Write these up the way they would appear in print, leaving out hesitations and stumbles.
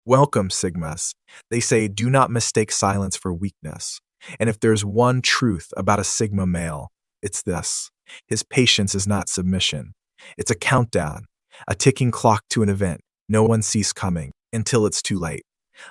Welcome, Sigmas. They say do not mistake silence for weakness. And if there's one truth about a Sigma male, it's this: his patience is not submission. It's a countdown, a ticking clock to an event no one sees coming until it's too late.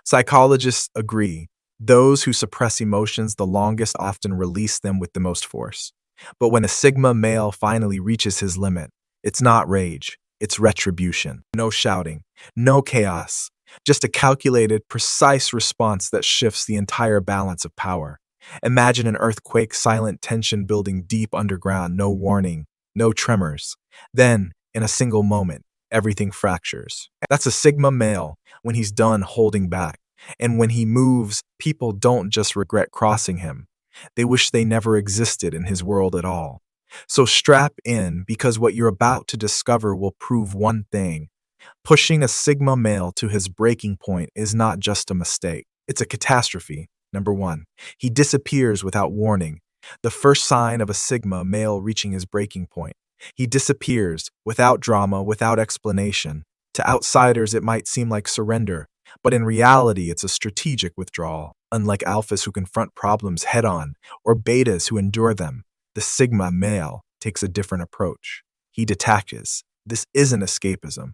Psychologists agree those who suppress emotions the longest often release them with the most force. But when a Sigma male finally reaches his limit, it's not rage, it's retribution. No shouting, no chaos, just a calculated, precise response that shifts the entire balance of power. Imagine an earthquake, silent tension building deep underground, no warning, no tremors. Then, in a single moment, everything fractures. That's a Sigma male when he's done holding back. And when he moves, people don't just regret crossing him. They wish they never existed in his world at all. So strap in, because what you're about to discover will prove one thing: pushing a Sigma male to his breaking point is not just a mistake, it's a catastrophe. Number one, he disappears without warning. The first sign of a Sigma male reaching his breaking point. He disappears without drama, without explanation. To outsiders, it might seem like surrender, but in reality, it's a strategic withdrawal. Unlike alphas who confront problems head on, or betas who endure them, the Sigma male takes a different approach. He detaches. This isn't escapism.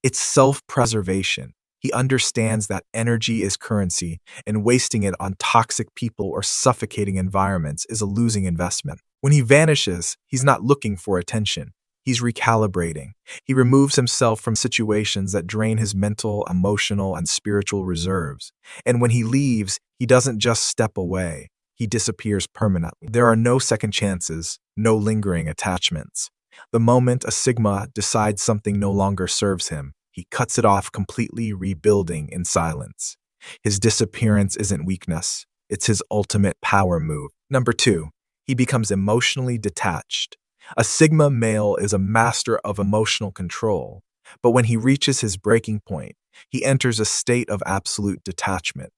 It's self-preservation. He understands that energy is currency, and wasting it on toxic people or suffocating environments is a losing investment. When he vanishes, he's not looking for attention. He's recalibrating. He removes himself from situations that drain his mental, emotional, and spiritual reserves. And when he leaves, he doesn't just step away. He disappears permanently. There are no second chances, no lingering attachments. The moment a Sigma decides something no longer serves him, he cuts it off completely, rebuilding in silence. His disappearance isn't weakness, it's his ultimate power move. Number two, he becomes emotionally detached. A Sigma male is a master of emotional control, but when he reaches his breaking point, he enters a state of absolute detachment.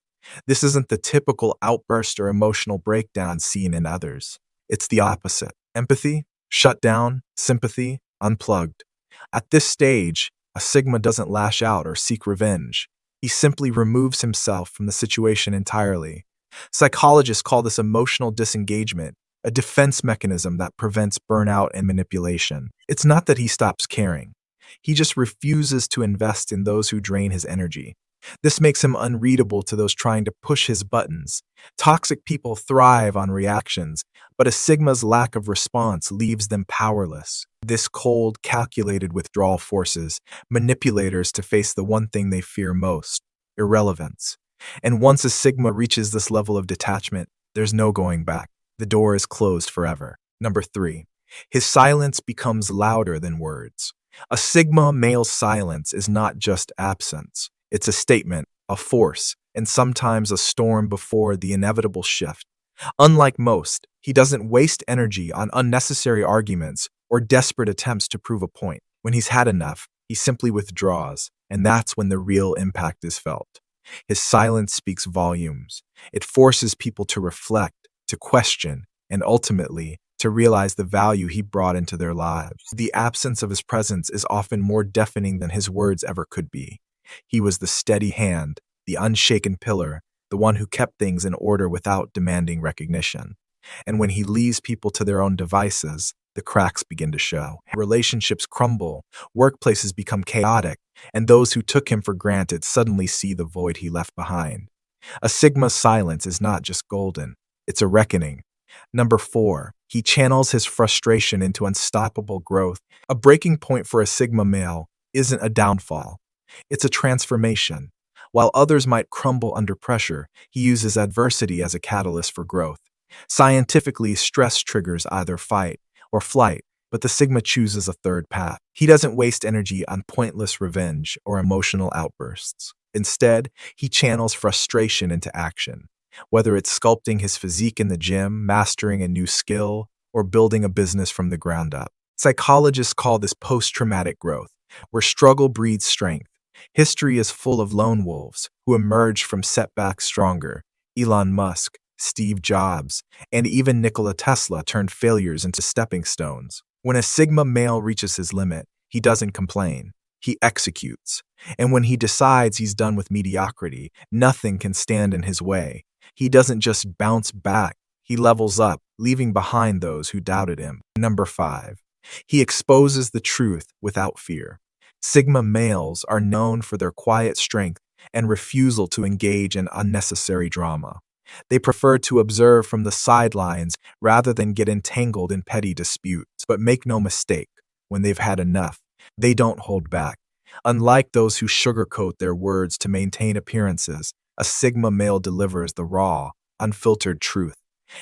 This isn't the typical outburst or emotional breakdown seen in others. It's the opposite. Empathy, shut down; sympathy, unplugged. At this stage, a Sigma doesn't lash out or seek revenge. He simply removes himself from the situation entirely. Psychologists call this emotional disengagement, a defense mechanism that prevents burnout and manipulation. It's not that he stops caring. He just refuses to invest in those who drain his energy. This makes him unreadable to those trying to push his buttons. Toxic people thrive on reactions, but a Sigma's lack of response leaves them powerless. This cold, calculated withdrawal forces manipulators to face the one thing they fear most: irrelevance. And once a Sigma reaches this level of detachment, there's no going back. The door is closed forever. Number three, his silence becomes louder than words. A Sigma male's silence is not just absence. It's a statement, a force, and sometimes a storm before the inevitable shift. Unlike most, he doesn't waste energy on unnecessary arguments or desperate attempts to prove a point. When he's had enough, he simply withdraws, and that's when the real impact is felt. His silence speaks volumes. It forces people to reflect, to question, and ultimately, to realize the value he brought into their lives. The absence of his presence is often more deafening than his words ever could be. He was the steady hand, the unshaken pillar, the one who kept things in order without demanding recognition. And when he leaves people to their own devices, the cracks begin to show. Relationships crumble, workplaces become chaotic, and those who took him for granted suddenly see the void he left behind. A Sigma's silence is not just golden, it's a reckoning. Number four, he channels his frustration into unstoppable growth. A breaking point for a Sigma male isn't a downfall. It's a transformation. While others might crumble under pressure, he uses adversity as a catalyst for growth. Scientifically, stress triggers either fight or flight, but the Sigma chooses a third path. He doesn't waste energy on pointless revenge or emotional outbursts. Instead, he channels frustration into action. Whether it's sculpting his physique in the gym, mastering a new skill, or building a business from the ground up. Psychologists call this post-traumatic growth, where struggle breeds strength. History is full of lone wolves who emerge from setbacks stronger. Elon Musk, Steve Jobs, and even Nikola Tesla turned failures into stepping stones. When a Sigma male reaches his limit, he doesn't complain. he executes. And when he decides he's done with mediocrity, nothing can stand in his way. He doesn't just bounce back, he levels up, leaving behind those who doubted him. Number 5. He exposes the truth without fear. Sigma males are known for their quiet strength and refusal to engage in unnecessary drama. They prefer to observe from the sidelines rather than get entangled in petty disputes. But make no mistake, when they've had enough, they don't hold back. Unlike those who sugarcoat their words to maintain appearances, a Sigma male delivers the raw, unfiltered truth.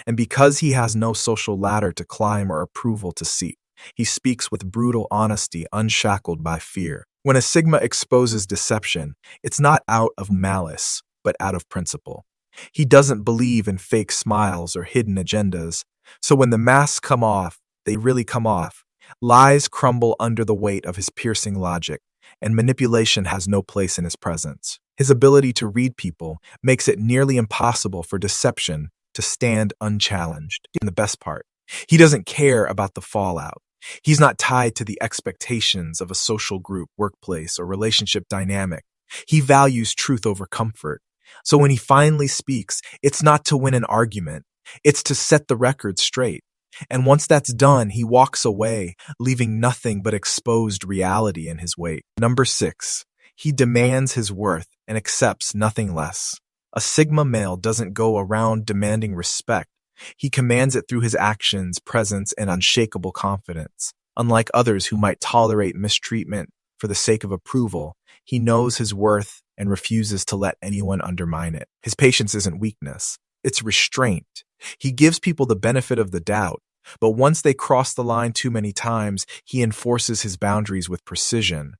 And because he has no social ladder to climb or approval to seek, he speaks with brutal honesty, unshackled by fear. When a Sigma exposes deception, it's not out of malice, but out of principle. He doesn't believe in fake smiles or hidden agendas. So when the masks come off, they really come off. Lies crumble under the weight of his piercing logic, and manipulation has no place in his presence. His ability to read people makes it nearly impossible for deception to stand unchallenged. And the best part, he doesn't care about the fallout. He's not tied to the expectations of a social group, workplace, or relationship dynamic. He values truth over comfort. So when he finally speaks, it's not to win an argument. It's to set the record straight. And once that's done, he walks away, leaving nothing but exposed reality in his wake. Number 6, he demands his worth and accepts nothing less. A Sigma male doesn't go around demanding respect. He commands it through his actions, presence, and unshakable confidence. Unlike others who might tolerate mistreatment for the sake of approval, he knows his worth and refuses to let anyone undermine it. His patience isn't weakness, it's restraint. He gives people the benefit of the doubt, but once they cross the line too many times, he enforces his boundaries with precision.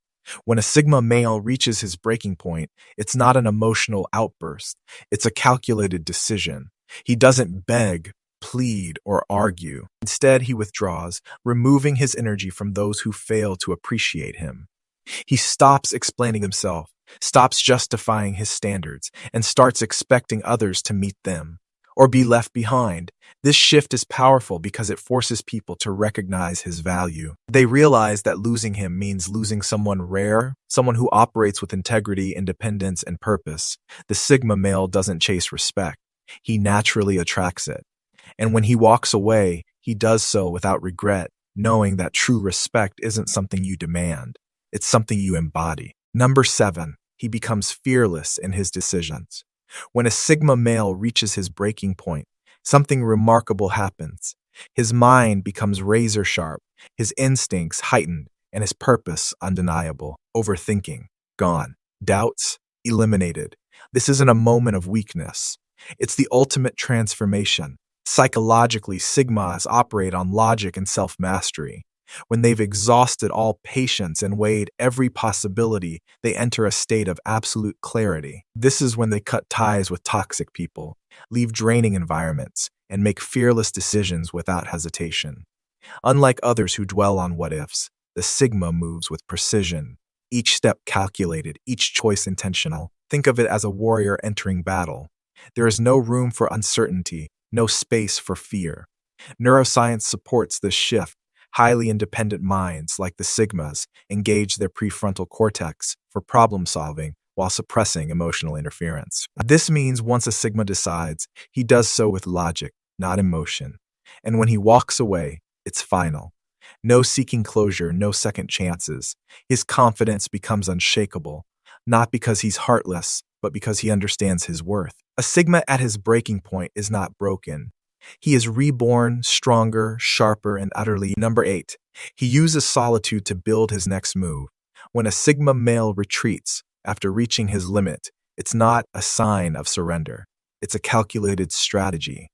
When a Sigma male reaches his breaking point, it's not an emotional outburst, it's a calculated decision. He doesn't beg, plead, or argue. Instead, he withdraws, removing his energy from those who fail to appreciate him. He stops explaining himself, stops justifying his standards, and starts expecting others to meet them or be left behind. This shift is powerful because it forces people to recognize his value. They realize that losing him means losing someone rare, someone who operates with integrity, independence, and purpose. The Sigma male doesn't chase respect. He naturally attracts it. And when he walks away, he does so without regret, knowing that true respect isn't something you demand. It's something you embody. Number 7, he becomes fearless in his decisions. When a Sigma male reaches his breaking point, something remarkable happens. His mind becomes razor sharp, his instincts heightened, and his purpose undeniable. Overthinking, gone. Doubts, eliminated. This isn't a moment of weakness. It's the ultimate transformation. Psychologically, Sigmas operate on logic and self-mastery. When they've exhausted all patience and weighed every possibility, they enter a state of absolute clarity. This is when they cut ties with toxic people, leave draining environments, and make fearless decisions without hesitation. Unlike others who dwell on what-ifs, the Sigma moves with precision, each step calculated, each choice intentional. Think of it as a warrior entering battle. There is no room for uncertainty, no space for fear. Neuroscience supports this shift. Highly independent minds, like the Sigmas, engage their prefrontal cortex for problem solving while suppressing emotional interference. This means once a Sigma decides, he does so with logic, not emotion. And when he walks away, it's final. No seeking closure, no second chances. His confidence becomes unshakable, not because he's heartless, but because he understands his worth. A Sigma at his breaking point is not broken. He is reborn, stronger, sharper, and utterly. Number 8, he uses solitude to build his next move. When a Sigma male retreats after reaching his limit, it's not a sign of surrender. It's a calculated strategy.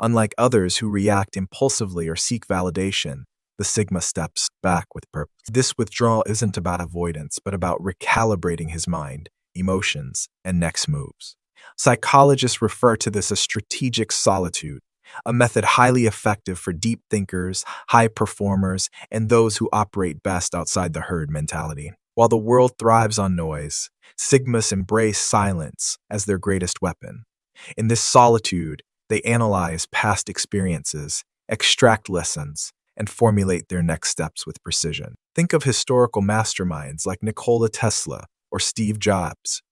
Unlike others who react impulsively or seek validation, the Sigma steps back with purpose. This withdrawal isn't about avoidance, but about recalibrating his mind, emotions, and next moves. Psychologists refer to this as strategic solitude, a method highly effective for deep thinkers, high performers, and those who operate best outside the herd mentality. While the world thrives on noise, Sigmas embrace silence as their greatest weapon. In this solitude, they analyze past experiences, extract lessons, and formulate their next steps with precision. Think of historical masterminds like Nikola Tesla or Steve Jobs,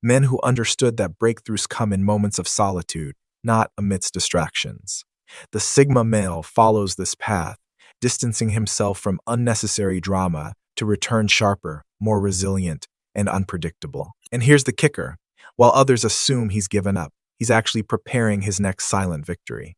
men who understood that breakthroughs come in moments of solitude, not amidst distractions. The Sigma male follows this path, distancing himself from unnecessary drama to return sharper, more resilient, and unpredictable. And here's the kicker. While others assume he's given up, he's actually preparing his next silent victory.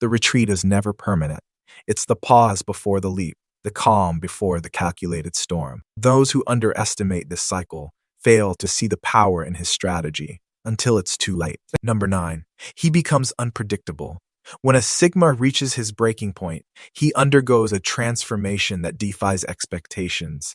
The retreat is never permanent. It's the pause before the leap, the calm before the calculated storm. Those who underestimate this cycle fail to see the power in his strategy until it's too late. Number 9, he becomes unpredictable. When a Sigma reaches his breaking point, he undergoes a transformation that defies expectations.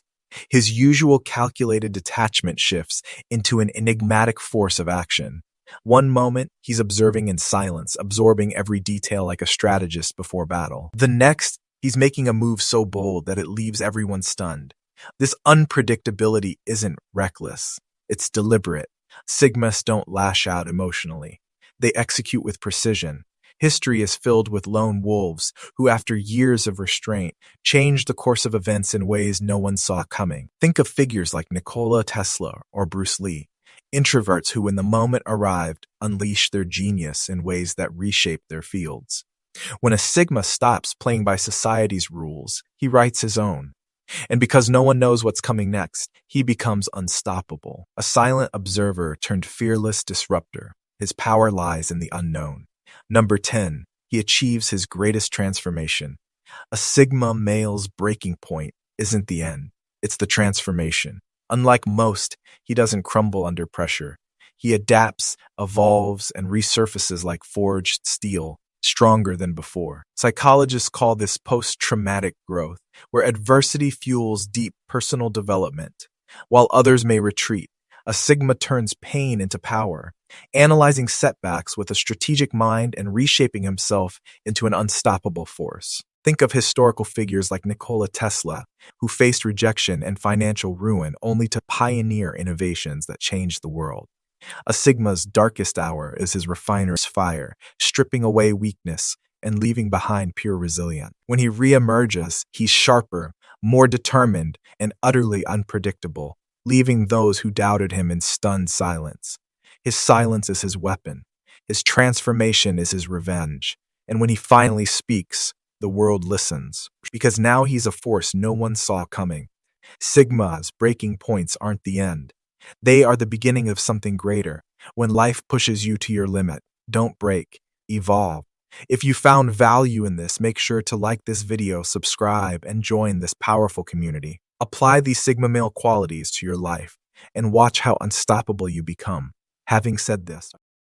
His usual calculated detachment shifts into an enigmatic force of action. One moment, he's observing in silence, absorbing every detail like a strategist before battle. The next, he's making a move so bold that it leaves everyone stunned. This unpredictability isn't reckless. It's deliberate. Sigmas don't lash out emotionally. They execute with precision. History is filled with lone wolves who, after years of restraint, changed the course of events in ways no one saw coming. Think of figures like Nikola Tesla or Bruce Lee, introverts who, when the moment arrived, unleashed their genius in ways that reshaped their fields. When a Sigma stops playing by society's rules, he writes his own. And because no one knows what's coming next, he becomes unstoppable. A silent observer turned fearless disruptor. His power lies in the unknown. Number 10, he achieves his greatest transformation. A Sigma male's breaking point isn't the end, it's the transformation. Unlike most, he doesn't crumble under pressure. He adapts, evolves, and resurfaces like forged steel, stronger than before. Psychologists call this post-traumatic growth, where adversity fuels deep personal development. While others may retreat, a Sigma turns pain into power, analyzing setbacks with a strategic mind and reshaping himself into an unstoppable force. Think of historical figures like Nikola Tesla, who faced rejection and financial ruin only to pioneer innovations that changed the world. A Sigma's darkest hour is his refiner's fire, stripping away weakness and leaving behind pure resilience. When he reemerges, he's sharper, more determined, and utterly unpredictable, leaving those who doubted him in stunned silence. His silence is his weapon. His transformation is his revenge. And when he finally speaks, the world listens, because now he's a force no one saw coming. Sigma's breaking points aren't the end. They are the beginning of something greater. When life pushes you to your limit, don't break, evolve. If you found value in this, make sure to like this video, subscribe, and join this powerful community. Apply these Sigma male qualities to your life and watch how unstoppable you become. Having said this,